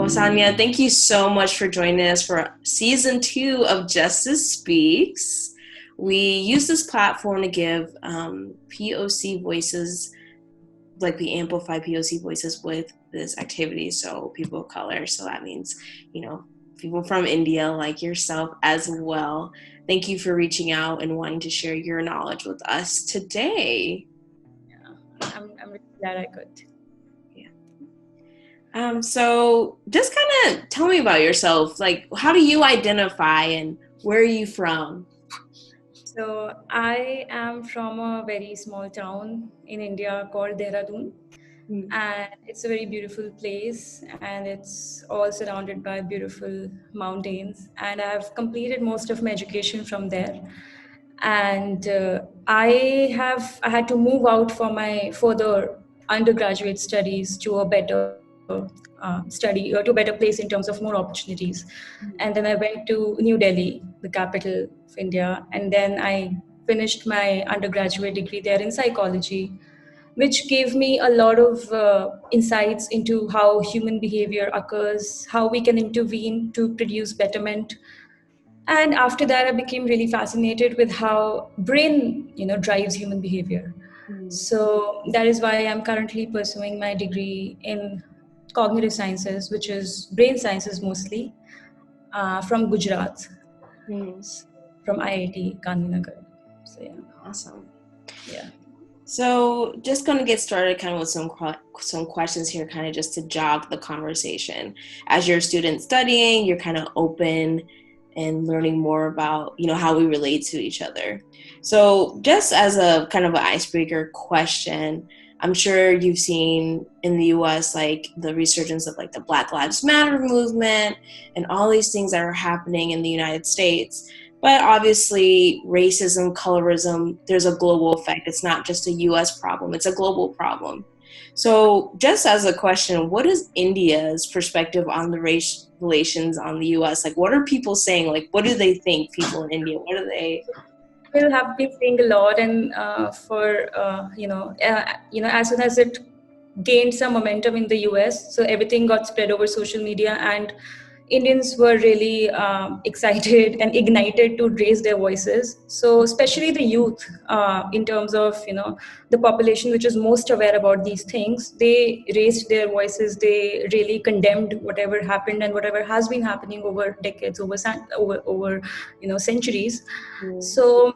Well, Sanya, thank you so much for joining us for season 2 of Justice Speaks. We use this platform to give POC voices, like we amplify POC voices with this activity, so people of color. So that means, people from India like yourself as well. Thank you for reaching out and wanting to share your knowledge with us today. Yeah, I'm really glad I could. So just kind of tell me about yourself. Like, how do you identify and where are you from? So I am from a very small town in India called Dehradun, and it's a very beautiful place, and it's all surrounded by beautiful mountains. And I've completed most of my education from there. And I had to move out for my further undergraduate studies to a better to a better place in terms of more opportunities. And then I went to New Delhi, the capital of India, and then I finished my undergraduate degree there in psychology, which gave me a lot of insights into how human behavior occurs, how we can intervene to produce betterment. And after that, I became really fascinated with how brain, drives human behavior. So that is why I'm currently pursuing my degree in cognitive sciences, which is brain sciences mostly, from Gujarat, from IIT Gandhinagar. So yeah. Awesome. Yeah. So just going to get started kind of with some questions here, kind of just to jog the conversation. As you're a student studying, you're kind of open and learning more about, how we relate to each other. So just as a kind of an icebreaker question, I'm sure you've seen in the US, like the resurgence of like the Black Lives Matter movement and all these things that are happening in the United States. But obviously, racism, colorism, there's a global effect. It's not just a US problem, it's a global problem. So just as a question, what is India's perspective on the race relations on the US? Like, what are people saying? Like, what do they think, people in India? What are they? People have been saying a lot, and as soon as it gained some momentum in the US, so everything got spread over social media, and Indians were really excited and ignited to raise their voices. So especially the youth, in terms of the population which is most aware about these things, they raised their voices. They really condemned whatever happened and whatever has been happening over decades, over centuries. So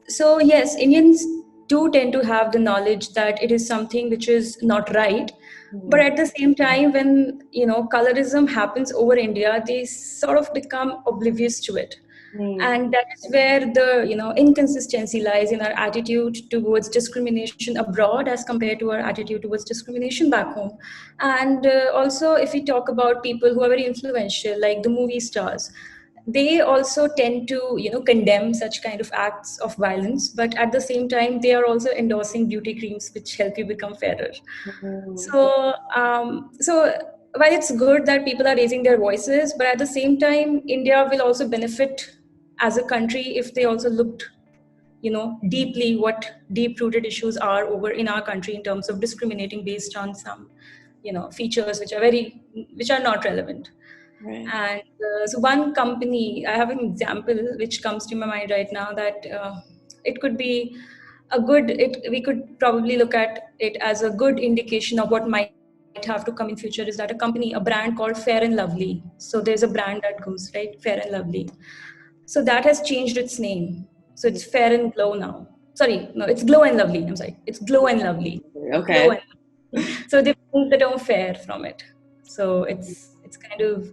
so yes, Indians do tend to have the knowledge that it is something which is not right, but at the same time, when colorism happens over India, they sort of become oblivious to it. And that is where the inconsistency lies in our attitude towards discrimination abroad as compared to our attitude towards discrimination back home. And also, if we talk about people who are very influential, like the movie stars, they also tend to condemn such kind of acts of violence, but at the same time they are also endorsing beauty creams which help you become fairer. So while it's good that people are raising their voices, but at the same time India will also benefit as a country if they also looked deeply what deep rooted issues are over in our country in terms of discriminating based on some features which are not relevant. Right. And so one company, I have an example which comes to my mind right now, that it could be we could probably look at it as a good indication of what might have to come in future, is that a brand called Fair and Lovely. So there's a brand that goes, right? Fair and Lovely. So that has changed its name. So it's Fair and Glow now. Sorry, no, it's Glow and Lovely. I'm sorry. It's Glow and Lovely. Glow Okay. and So they removed the term fair from it. So it's kind of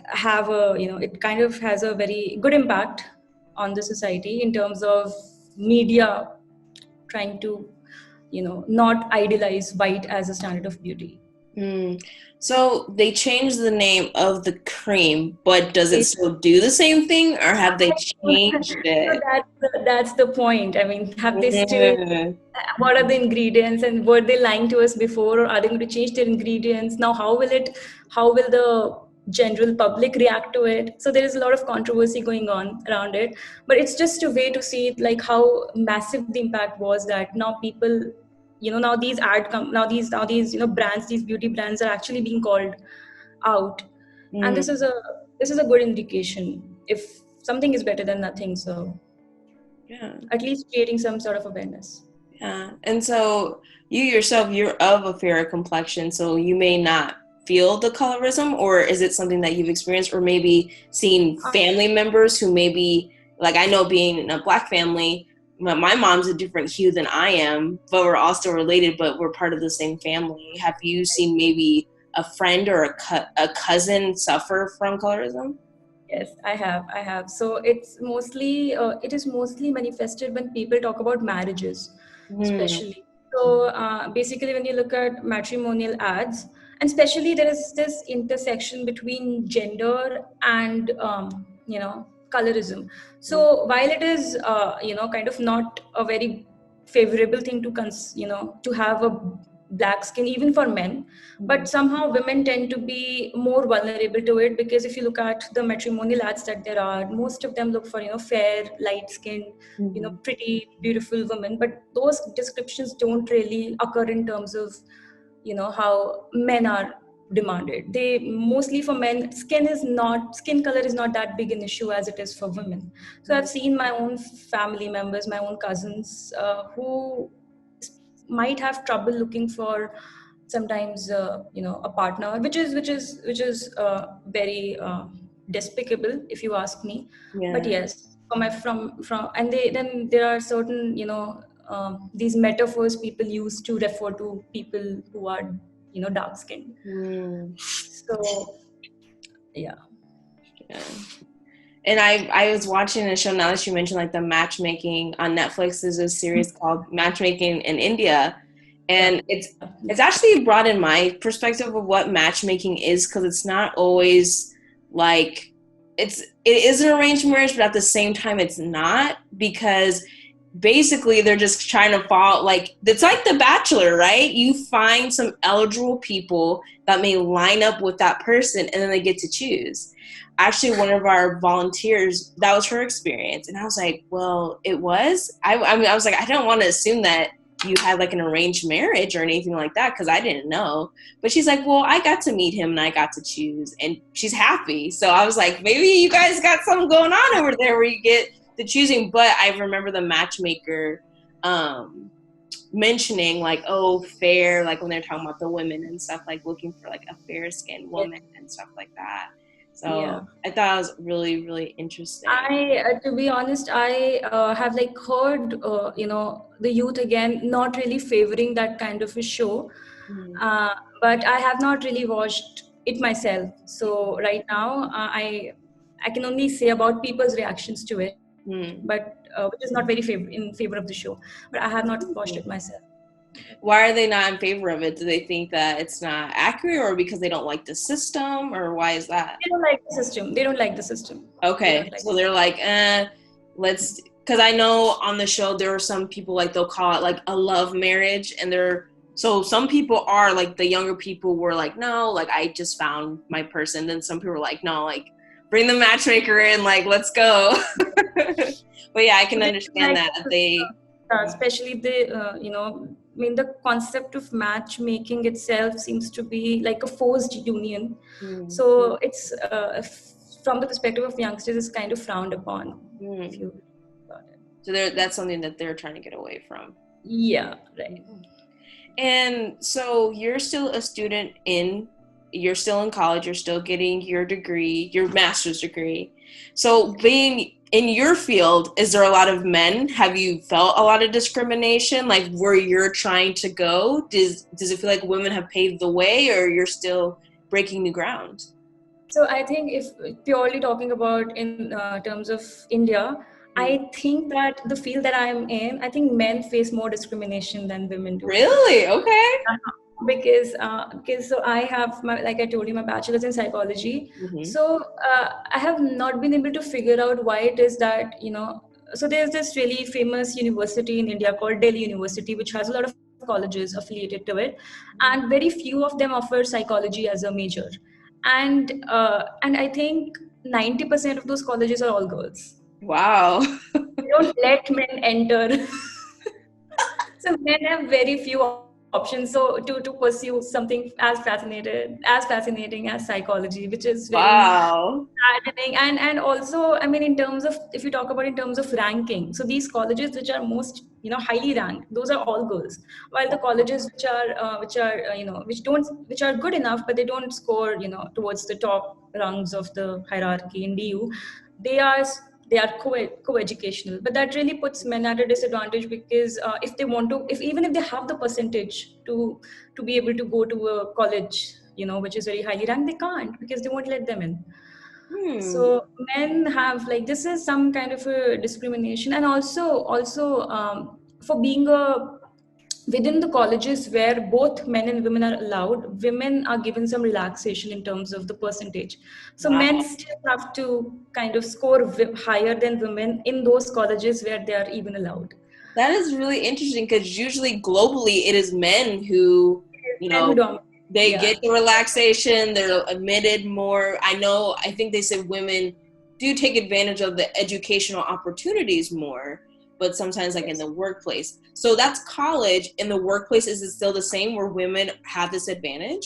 have a it kind of has a very good impact on the society in terms of media trying to not idealize white as a standard of beauty. So they changed the name of the cream, but does it It, still do the same thing, or have they changed so it? that's the point. I mean, have they still? Mm. What are the ingredients, and were they lying to us before, or are they going to change their ingredients now? How will it? How will the general public react to it? So there is a lot of controversy going on around it, but it's just a way to see it, like how massive the impact was, that now people now these now these brands, these beauty brands are actually being called out. And Mm, this is a good indication if something is better than nothing. So yeah. at least creating some sort of awareness. Yeah. And so you yourself, you're of a fairer complexion, so you may not feel the colorism, or is it something that you've experienced, or maybe seen Uh, family members who maybe, like I know being in a black family, my mom's a different hue than I am, but we're all still related, but we're part of the same family. Have you seen maybe a friend or a cousin suffer from colorism? Yes, I have. So it is mostly manifested when people talk about marriages, Mm, especially. So basically, when you look at matrimonial ads, and especially there is this intersection between gender and colorism. mm, So while it is kind of not a very favorable thing to to have a black skin even for men, mm, but somehow women tend to be more vulnerable to it, because if you look at the matrimonial ads that there are, most of them look for fair, light skinned, mm, pretty beautiful women, but those descriptions don't really occur in terms of how men are demanded. They mostly, for men, skin color is not that big an issue as it is for women. So I've seen my own family members, my own cousins, who might have trouble looking for sometimes a partner, which is very despicable if you ask me. But yeah. yes, from and they then there are certain these metaphors people use to refer to people who are dark skinned. Mm, So yeah. yeah. And I was watching a show now that you mentioned like the matchmaking on Netflix. There's a series called Matchmaking in India, Yeah. and it's actually brought in my perspective of what matchmaking is, because it's not always like it is an arranged marriage, but at the same time it's not, because basically they're just trying to follow, like it's like The Bachelor, right? You find some eligible people that may line up with that person, and then they get to choose. Actually, one of our volunteers, that was her experience, and I was like, well, it was. I mean, I was like, I don't want to assume that you had like an arranged marriage or anything like that, because I didn't know. But she's like, well, I got to meet him and I got to choose, and she's happy. So I was like, maybe you guys got something going on over there where you get the choosing. But I remember the matchmaker mentioning like, oh, fair, like when they're talking about the women and stuff, like looking for like a fair skinned Yeah. woman and stuff like that. Yeah. So I thought it was really, really interesting. To be honest, I have like heard, the youth again not really favoring that kind of a show, Mm, uh, but I have not really watched it myself. So right now, I can only say about people's reactions to it, but mm, which is not very in favor of the show. But I have not watched it mm. myself. Why are they not in favor of it? Do they think that it's not accurate, or because they don't like the system, or why is that? They don't like the system. They don't like the system. They Okay, don't like. so they're like, let's, because I know on the show there are some people like they'll call it like a love marriage, and they're, so some people are like, the younger people were like, no, like I just found my person. Then some people were like, no, like bring the matchmaker in, like let's go. But yeah, I So can they don't understand like that the they. system, especially I mean, the concept of matchmaking itself seems to be like a forced union. Mm, So it's from the perspective of youngsters, it's kind of frowned upon. If mm. you about it. So that's something that they're trying to get away from. Yeah, right. And so you're still a student you're still in college, you're still getting your degree, your master's degree. So being in your field, is there a lot of men? Have you felt a lot of discrimination, like where you're trying to go? Does it feel like women have paved the way, or you're still breaking new ground? So I think if purely talking about in terms of India, Hmm. I think that the field that I'm in, I think men face more discrimination than women do. Really? Okay. Because so I have my, like I told you, my bachelor's in psychology. Mm-hmm. So I have not been able to figure out why it is that so there's this really famous university in India called Delhi University, which has a lot of colleges affiliated to it, and very few of them offer psychology as a major. And I think 90% of those colleges are all girls. Wow. They don't let men enter. So men have very few options. So to pursue something as fascinating as psychology, which is very Wow. saddening. And also, I mean, in terms of, if you talk about in terms of ranking, so these colleges which are most, highly ranked, those are all girls, while the colleges which are good enough, but they don't score, towards the top rungs of the hierarchy in DU, they are they are co-educational, but that really puts men at a disadvantage, because if they want to, if even if they have the percentage to be able to go to a college, which is very highly ranked, they can't, because they won't let them in. Hmm. So men have, like, this is some kind of a discrimination. And also for being a within the colleges where both men and women are allowed, women are given some relaxation in terms of the percentage. So Wow. men still have to kind of score higher than women in those colleges where they are even allowed. That is really interesting because usually globally it is men who, you Men who know, dominate. they Yeah. get the relaxation, they're admitted more. I think they said women do take advantage of the educational opportunities more, but sometimes like in the workplace. So that's college. In the workplace, is it still the same where women have this advantage?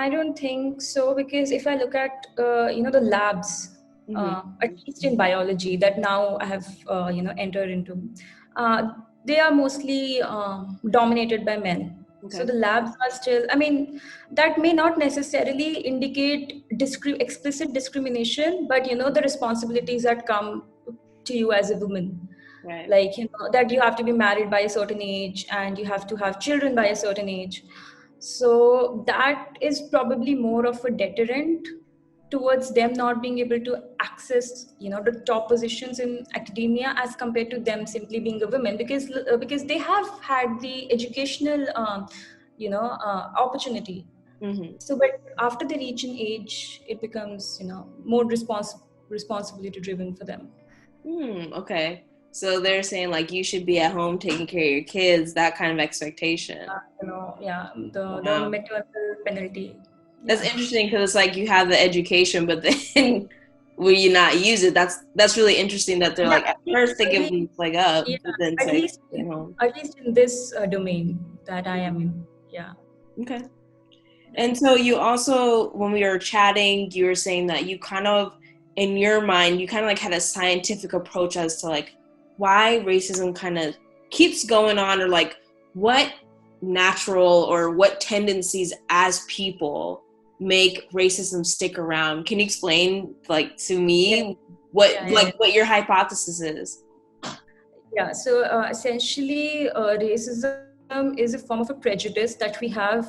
I don't think so, because if I look at the labs, Mm-hmm. at least in biology that now I have entered into, uh, they are mostly dominated by men. So Okay. the labs are still. I mean, that may not necessarily indicate explicit discrimination, but the responsibilities that come to you as a woman, Right. like, that you have to be married by a certain age and you have to have children by a certain age. So that is probably more of a deterrent towards them not being able to access, the top positions in academia, as compared to them simply being a woman, because they have had the educational opportunity. Mm-hmm. So but after they reach an age, it becomes, more responsibility driven for them. Okay. So they're saying like you should be at home taking care of your kids, that kind of expectation. Yeah, the Wow. maternal penalty. That's Yeah. interesting because it's like you have the education, but then will you not use it? That's really interesting that they're Yeah, like at first they at give least, them like up, yeah, but then at say least, stay home. at least in this domain that I am in. Yeah. Okay. And so you also, when we were chatting, you were saying that you kind of, in your mind, you kind of like had a scientific approach as to like why racism kind of keeps going on, or like what natural or what tendencies as people make racism stick around. Can you explain like to Yeah. me what Yeah. Yeah. like what your hypothesis is? Yeah. So essentially, racism is a form of a prejudice that we have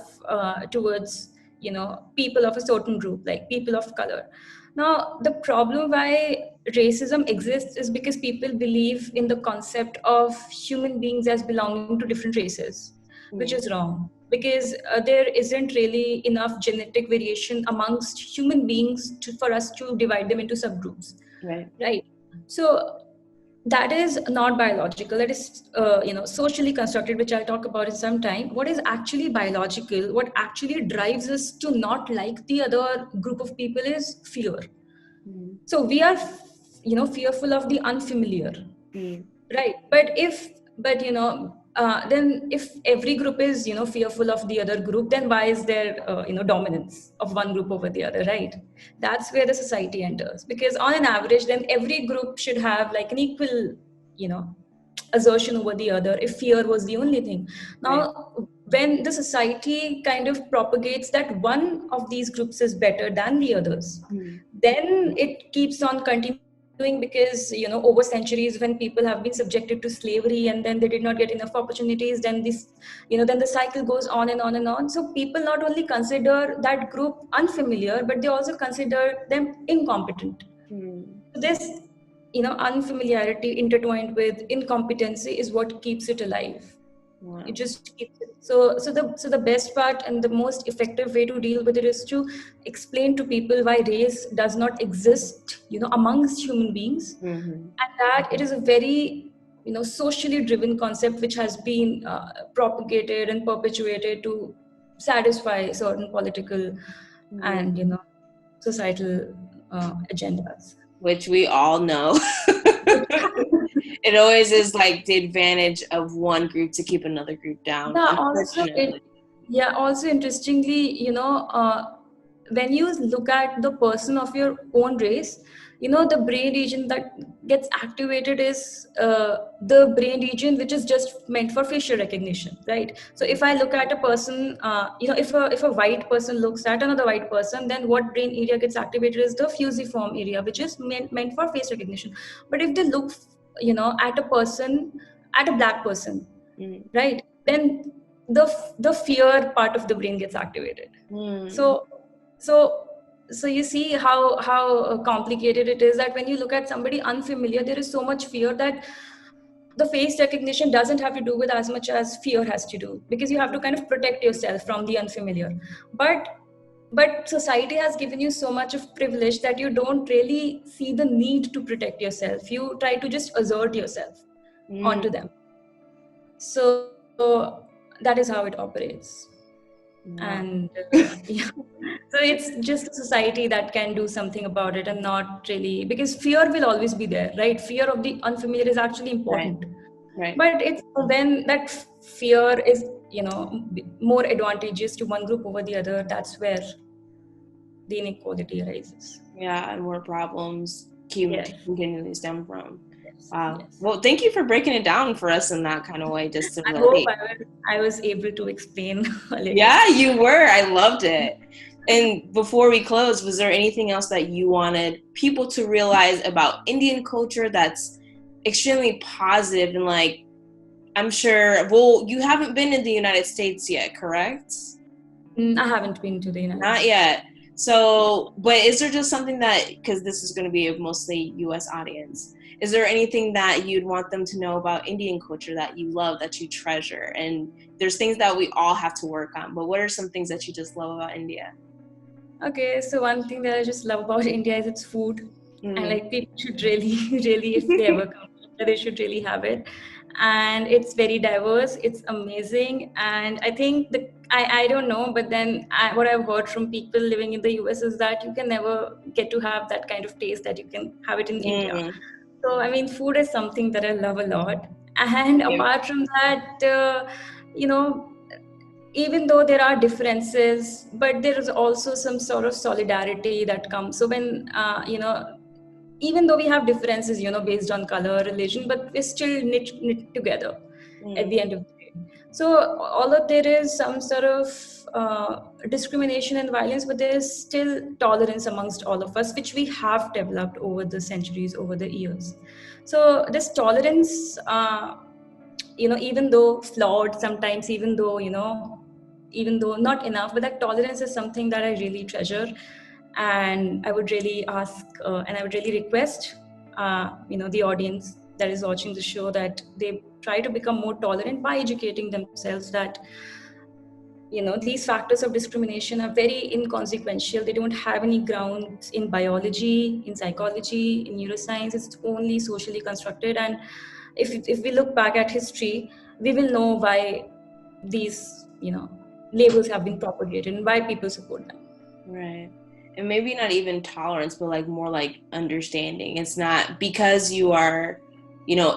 towards, people of a certain group, like people of color. Now, the problem why racism exists is because people believe in the concept of human beings as belonging to different races, which Mm, is wrong. Because there isn't really enough genetic variation amongst human beings for us to divide them into subgroups, right. right? So that is not biological, that is socially constructed, which I'll talk about in some time. What is actually biological, what actually drives us to not like the other group of people, is fear. Mm, So we are fearful of the unfamiliar, mm, right? But then if every group is fearful of the other group, then why is there dominance of one group over the other, right? That's where the society enters, because on an average, then every group should have like an equal you know assertion over the other, if fear was the only thing. right. Now, when the society kind of propagates that one of these groups is better than the others, Mm, then it keeps on continuing, because over centuries, when people have been subjected to slavery and then they did not get enough opportunities, then then the cycle goes on and on and on. So people not only consider that group unfamiliar, but they also consider them incompetent. mm, So this unfamiliarity intertwined with incompetency is what keeps it alive. It wow. just keeps it. So the best part and the most effective way to deal with it is to explain to people why race does not exist amongst human beings, Mm-hmm. and that it is a very socially driven concept which has been propagated and perpetuated to satisfy certain political Mm. and societal agendas. Which we all know. It always is like the advantage of one group to keep another group down, Yeah, also it, unfortunately. yeah, also interestingly, when you look at the person of your own race, the brain region that gets activated is the brain region which is just meant for facial recognition, right? So if I look at a person, if a white person looks at another white person, then what brain area gets activated is the fusiform area, which is meant for face recognition. But if they look, at a person, at a black person, Mm. right, then the fear part of the brain gets activated. Mm. So so so you see how complicated it is, that when you look at somebody unfamiliar, there is so much fear that the face recognition doesn't have to do with as much as fear has to do, because you have to kind of protect yourself from the unfamiliar. But society has given you so much of privilege that you don't really see the need to protect yourself. You try to just assert yourself onto Mm. them. So that is how it operates. Wow. And yeah, so it's just a society that can do something about it, and not really, because fear will always be there, right? Fear of the unfamiliar is actually Right. important. Right. But it's when that fear is, more advantageous to one group over the other, that's where the inequality arises. Yeah, and where problems Yes, continually stem from. yes, Wow. yes. Well, thank you for breaking it down for us in that kind of way, just to I hope relate. I was able to explain a little. Yeah, you were. I loved it. And before we close, was there anything else that you wanted people to realize about Indian culture that's extremely positive and like, I'm sure, well, you haven't been in the United States yet, correct? I haven't been to the United Not States. yet. So, but is there just something that, because this is going to be a mostly US audience, is there anything that you'd want them to know about Indian culture that you love, that you treasure? And there's things that we all have to work on, but what are some things that you just love about India? Okay, so one thing that I just love about India is its food. And Mm. like people should really, really, if they ever come to India, they should really have it. And it's very diverse, it's amazing. And I think I don't know, but then what I've heard from people living in the US is that you can never get to have that kind of taste that you can have it in India. Mm. So, I mean, food is something that I love a lot. And Yeah. apart from that, you know, even though there are differences, but there is also some sort of solidarity that comes. So when even though we have differences, based on color, religion, but we're still knit together at Mm. the end of the day. So although there is some sort of discrimination and violence, but there is still tolerance amongst all of us, which we have developed over the centuries, over the years. So this tolerance, even though flawed sometimes, even though not enough, but that tolerance is something that I really treasure. And I would really ask, and I would really request, the audience that is watching the show, that they try to become more tolerant by educating themselves that these factors of discrimination are very inconsequential. They don't have any grounds in biology, in psychology, in neuroscience. It's only socially constructed. And if we look back at history, we will know why these labels have been propagated and why people support them. Right. And maybe not even tolerance, but like more like understanding. It's not because you are,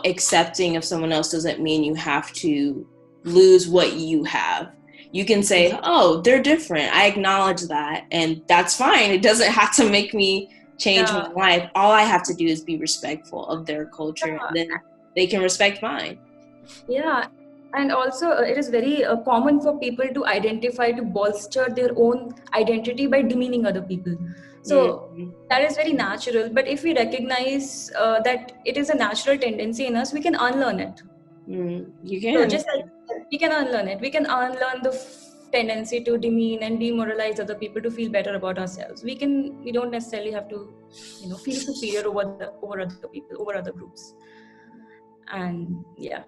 accepting of someone else doesn't mean you have to lose what you have. You can say, oh, they're different. I acknowledge that. And that's fine. It doesn't have to make me change my Yeah. life. All I have to do is be respectful of their culture. And then they can respect mine. Yeah, and also it is very common for people to identify, to bolster their own identity by demeaning other people. So Mm-hmm. that is very natural. But if we recognize that it is a natural tendency in us, we can unlearn it. You So can. just like we can unlearn it, we can unlearn the tendency to demean and demoralize other people to feel better about ourselves. We don't necessarily have to, feel superior over other people, over other groups. And yeah.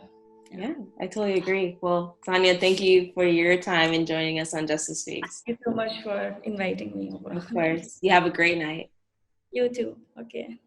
Yeah, I totally agree. Well, Sanya, thank you for your time and joining us on Justice Speaks. Thank you so much for inviting me over. Of course. You have a great night. You too. Okay.